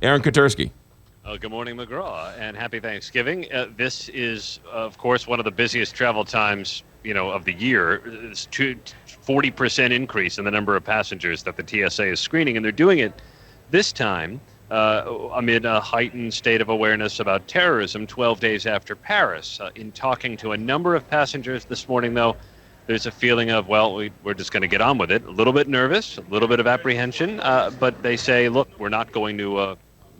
Aaron Katursky. Good morning, McGraw, and happy Thanksgiving. This is, of course, one of the busiest travel times, of the year. It's 40% increase in the number of passengers that the TSA is screening, and they're doing it this time amid a heightened state of awareness about terrorism 12 days after Paris. In talking to a number of passengers this morning, though, there's a feeling of, we're just going to get on with it. A little bit nervous, a little bit of apprehension, but they say, look, we're not going to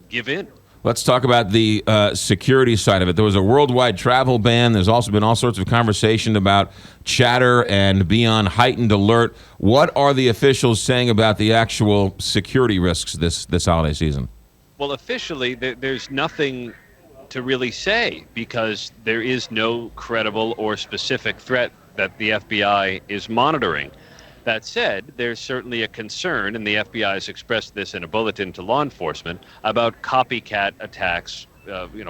give in. Let's talk about the security side of it. There was a worldwide travel ban. There's also been all sorts of conversation about chatter and be on heightened alert. What are the officials saying about the actual security risks this holiday season? Well, officially, there's nothing to really say because there is no credible or specific threat that the FBI is monitoring. That said, there's certainly a concern, and the FBI has expressed this in a bulletin to law enforcement, about copycat attacks,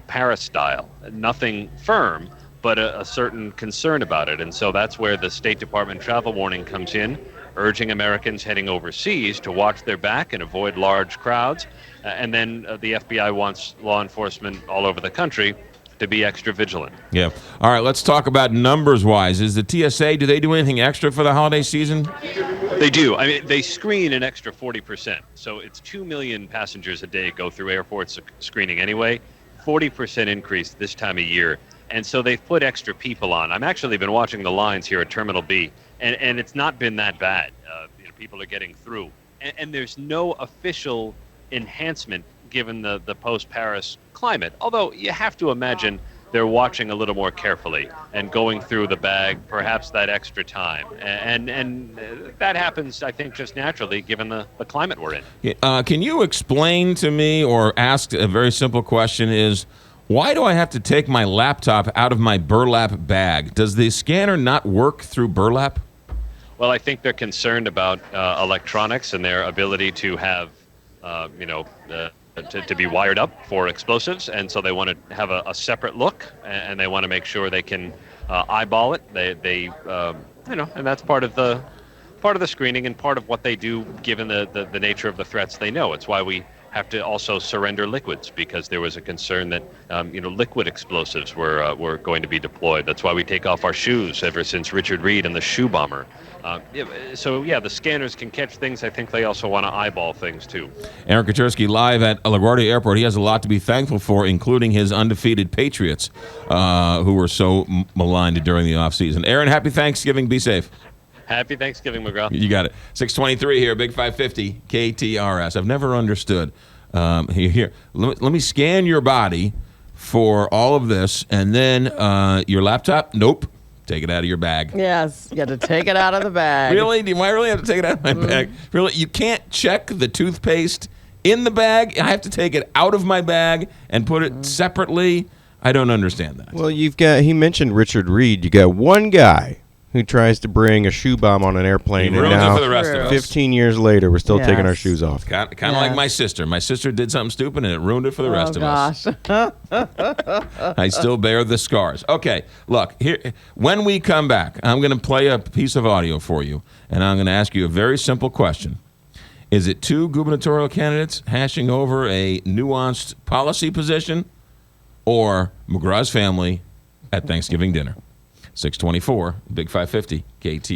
Paris style. Nothing firm, but a certain concern about it. And so that's where the State Department travel warning comes in, urging Americans heading overseas to watch their back and avoid large crowds. And then the FBI wants law enforcement all over the country to be extra vigilant. Yeah. All right, let's talk about numbers-wise. Is the TSA, do they do anything extra for the holiday season? They do. I mean, they screen an extra 40%. So it's 2 million passengers a day go through airport screening anyway. 40% increase this time of year. And so they've put extra people on. I've actually been watching the lines here at Terminal B, and it's not been that bad. People are getting through. And there's no official enhancement given the post-Paris climate, although you have to imagine they're watching a little more carefully and going through the bag, perhaps that extra time. And that happens, I think, just naturally given the climate we're in. Can you explain to me or ask a very simple question is, why do I have to take my laptop out of my burlap bag? Does the scanner not work through burlap? Well, I think they're concerned about electronics and their ability to have, to be wired up for explosives, and so they want to have a separate look, and they want to make sure they can eyeball it. And that's part of the screening and part of what they do, given the nature of the threats they know. It's why we have to also surrender liquids, because there was a concern that liquid explosives were going to be deployed. That's why we take off our shoes ever since Richard Reed and the shoe bomber. The scanners can catch things. I think they also want to eyeball things too. Aaron Katursky live at LaGuardia Airport. He has a lot to be thankful for, including his undefeated Patriots, who were so maligned during the offseason. Aaron, happy Thanksgiving. Be safe. Happy Thanksgiving, McGraw. You got it. 623 here, Big 550, KTRS. I've never understood. Here, let me scan your body for all of this, and then your laptop, nope. Take it out of your bag. Yes, you got to take it out of the bag. Really? Do I really have to take it out of my bag? Really? You can't check the toothpaste in the bag? I have to take it out of my bag and put it separately? I don't understand that. Well, he mentioned Richard Reed. You got one guy who tries to bring a shoe bomb on an airplane, and now, for the rest of us. 15 years later, we're still taking our shoes off. Kind of like my sister. My sister did something stupid, and it ruined it for the rest of us. I still bear the scars. Okay, look, here. When we come back, I'm going to play a piece of audio for you, and I'm going to ask you a very simple question. Is it two gubernatorial candidates hashing over a nuanced policy position, or McGraw's family at Thanksgiving dinner? 624, Big 550, KT.